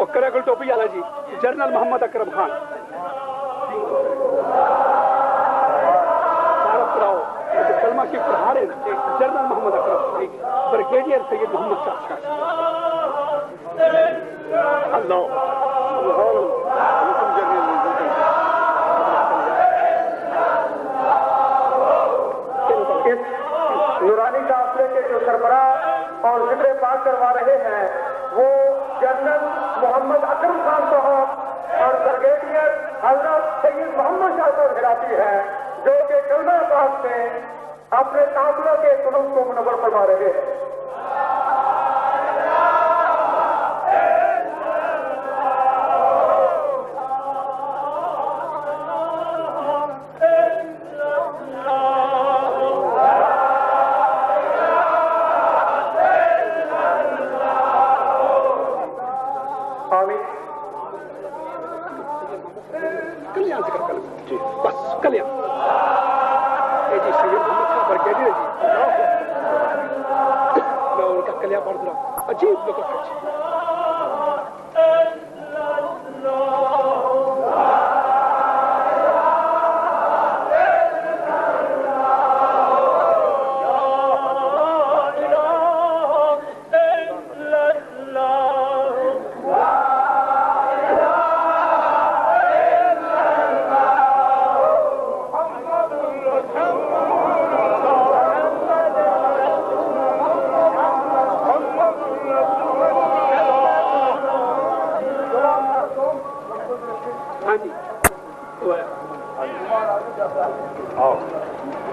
और करेगल टोपी वाला जी जनरल मोहम्मद अकरम खान कलमा की पढ़ाड़े जनरल मोहम्मद अकरम ब्रिगेडियर सैयद मोहम्मद शाह अल्लाह इस नूरानी काफिले के जो सरबराह और जिक्र पाक करवा रहे हैं वो जनरल मोहम्मद अकरम खान साहब और ब्रिगेडियर हजरत सैयद मोहम्मद शाह साहब हिराती है, जो कि कलमा पाक में अपने काफिलों के जुनून को मुनव्वर फरमा रहे हैं। कल्याण जिक्र कर जी बस कल्याण जी सैयद मोहम्मद शाह ब्रिगेडियर जी मैं उनका कल्याण पढ़ रहा हूँ अजीब लोग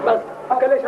बस कलेश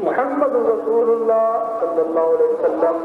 मोहम्मद रसूलुल्लाह सल्लल्लाहु अलैहि वसल्लम